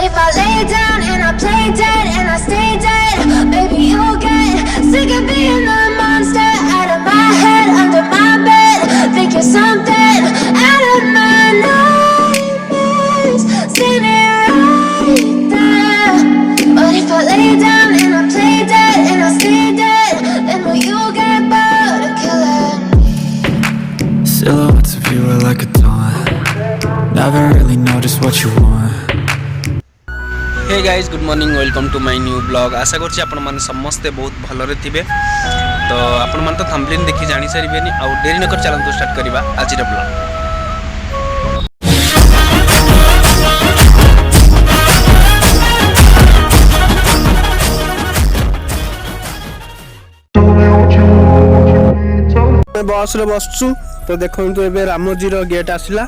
if I lay down and I play dead and I stay dead, maybe you'll get sick of being the monster out of my head, under my bed. Think you're something out of my nightmares, standing right there. But if I lay down and I play dead and I stay dead, then will you get bored of killing me? Silhouettes of you are like a taunt. Never really know just what you want. Hey guys good morning welcome to my new blog. आशा करछि आपण माने समस्ते बहुत भलरे थिबे। तो आपण माने तो थंबनेल देखि जानि सारिबेनी आ देरी न कर चलंतु स्टार्ट करबा आज रे ब्लॉग। बस रे बसछु तो देखंतु एबे रामोजी रो गेट आसिला।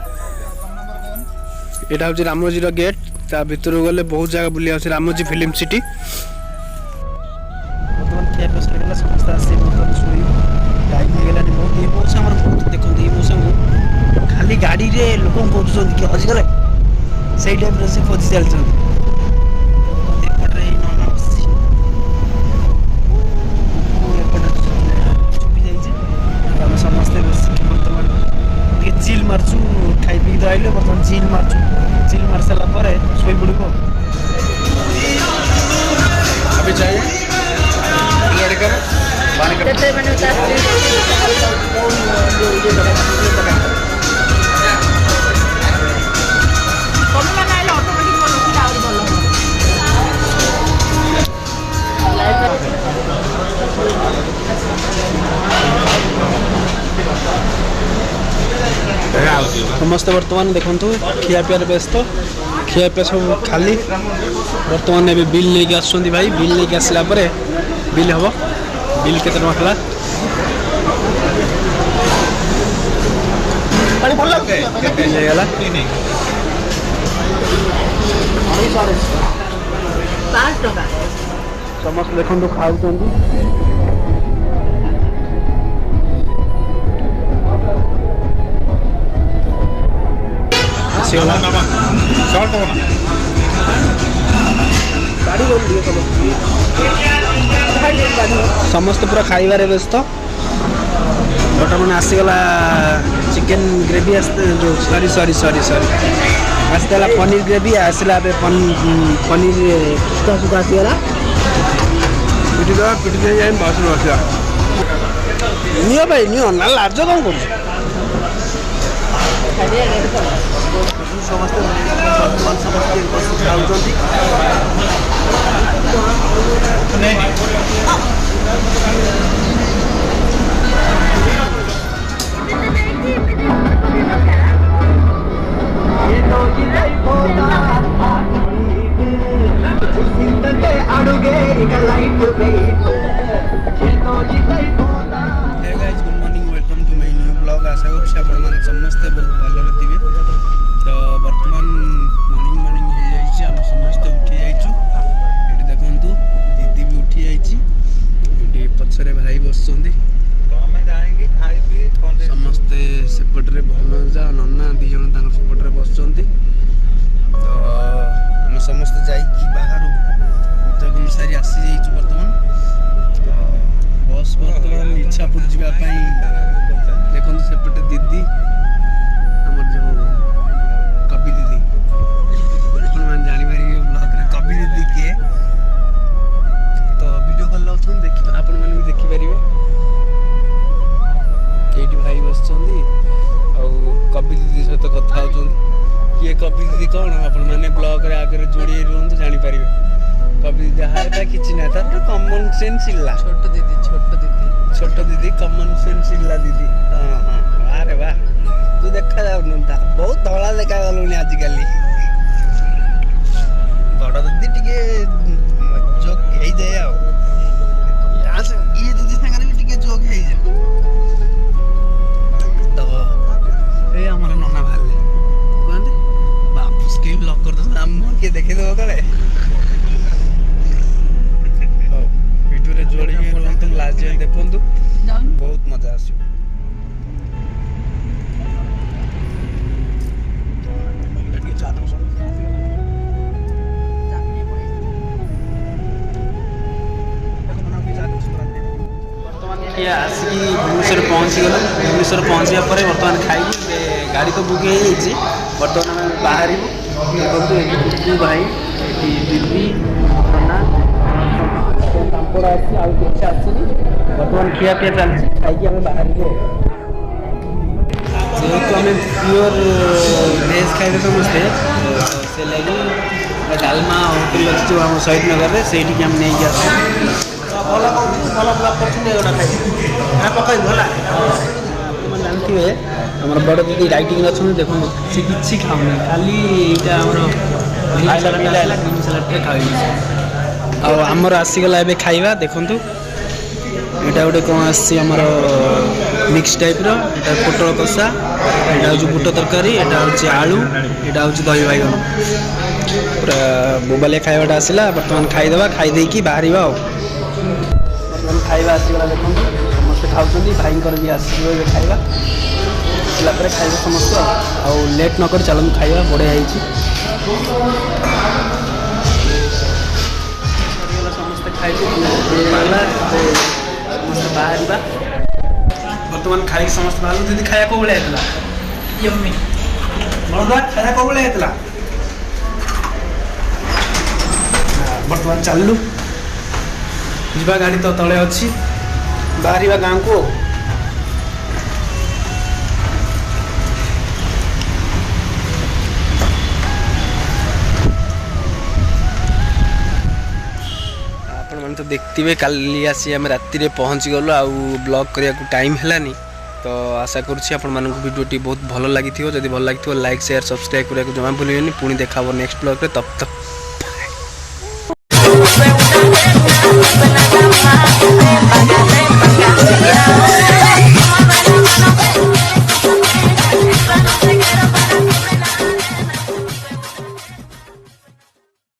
एटा होची रामोजी रो गेट। ता भीतर गले बहुत जगह बुली आसी रामोजी फिल्म सिटी। वर्तमान क्या पैसा गेला समस्त आसी मतलब सोई टाइम गेला नि बहुत मौसम हमर बहुत देखंतु ई मौसम खाली गाड़ी रे लोकन कोछन कि हज गले सेही टाइम रे से खोजी चल छन। एपट रे नना बसी एपट चुपी जाई छै। हम समस्त बस वर्तमान के चिल मारछु खाइ पी दइले वर्तमान चिल मारछु। चिल मार सारा परे सोई बुडको अभी चाहिए रेडी कर पानी कर तेरे मैंने उतार दिया कम लगाइले ऑटोमेटिक मन उठी आउर भलो समस्त वर्तमान देखंतु खिया पिया व्यस्त खिया पिया सब खाली। वर्तमान ए बिल लेके आसुंदी भाई। बिल लेके आसला परे बिल हबो। बिल केते टका खला पानी बोल लगे ले गेला 5 टका। समस्त देखंतु खाउतंदी समस्त पूरा खाइबारे व्यस्त। बर्तमान आसीगला chicken gravy sorry sorry sorry sorry आसला पनीर ग्रेवी आसला पनीर सुखा सुखा आसीगला पिटी दे जाए बस बसला नियो भाई नियो ना लाज कौन कर समस्त समस्ते बहुत भल थे। तो बर्तमान मॉर्निंग मॉर्निंग हो जाइए आम समस्ते उठी जाइछु। ये देखु दीदी भी उठी जाइए पछरे भाई बसुँच समस्ते सेपटे भनजा नना दिज सेपटे बसुँच। तो आम समस्ते जाइए बाहर जगन सारी आसी जाइछु बर्तमान। तो बस बर्तमान इच्छापुर जावाई देखो सेपटे दीदी हमर जो कवि दीदी मान जानी मारी ब्लॉग रे कवि दीदी के तो वीडियो कॉल लाउथन देखि आपन मन भी देखि परिबे। केडी भाई बसचंदी आ कवि दीदी सहित कथा होचंदी। किए कवि दीदी कोन आपन माने ब्लॉग रे आगे जोड़ी रहंतु जानि परिबे। कवि दीदी हारटा किछि ना त कॉमन सेंस इल्ला छोट दीदी कॉमन सेंस इल्ला दीदी। हां हां अरे वाह तू देखा जाऊ बहुत धड़ा देखा गलुनी आजिकली। बड़ दीदी टिके जोक हे जाए आ यहाँ से ये दीदी संगे भी टिके जोक हे जाए। तो ए हमारा नन्ना भाले कहते बाप स्क्रीन लॉक कर दो हम के देखे दो करे वीडियो रे जोड़ी के तुम लास्ट देखंतु बहुत मजा आसी। देखिए आसिक भुवनेश्वर पहुँचीगल भुवनेश्वर पहुँचा पर बर्तमान खाइबू गाड़ी तो बुक हो बर्तमान आम बाहर देखो भाई दीदी नाना पापड़ आसी आउ किसी आसनी बर्तमान खियापिया चलती खाई आम बाहर जेहेतु आम प्योर भेज खाइबे समस्ते से लगी डालमा होटेल अच्छी जो आम शहीद नगर में से आम नहीं आस ଭଲ ବ୍ଲଗ୍ କରୁଛନ୍ତି ଏଗୁଡ଼ା ଖାଇ ପକାଇ ଭଲ जानते आम बड़ दीदी डाइटिंग अच्छा देखो सी किसी खाऊनी खाली यहाँ ग्रीन सलाड खाई आमर आसीगला ए खाइबा देखु यहाँ गोटे कौन आमर मिक्स टाइप रो पोटल कषा यहाँ हूँ बुट तरकारी यहाँ हूँ आलू यहाँ हूँ दही बैगन पूरा बोबालिया खाइबाटा आसला बर्तमान खाईदे खाईदे बाहर बर्तमान खाइबा आसीगला देखो समस्ते खाऊँ भाई भी आसो खाइबा खाइबा समस्त आउ लेट नक चलते खाइबा बढ़िया समस्ते खाइबा समस्त बाहर बर्तमान खाई समस्त बाहर दीदी खाया कौ भाया खाया कौ भाया बर्तमान चलू जा गाड़ी तो तले अच्छी बाहर गाँव को मैंने तो देखते काली आसी आम राति पहुँची गलु आउ ब्लॉग करने को टाइम है तो आशा करुँची भिडियोटी बहुत भल लगी जब भल लगी लाइक शेयर सब्सक्राइब करने को जमा भूल पुणी देखा नेक्स्ट ब्लॉग तब तक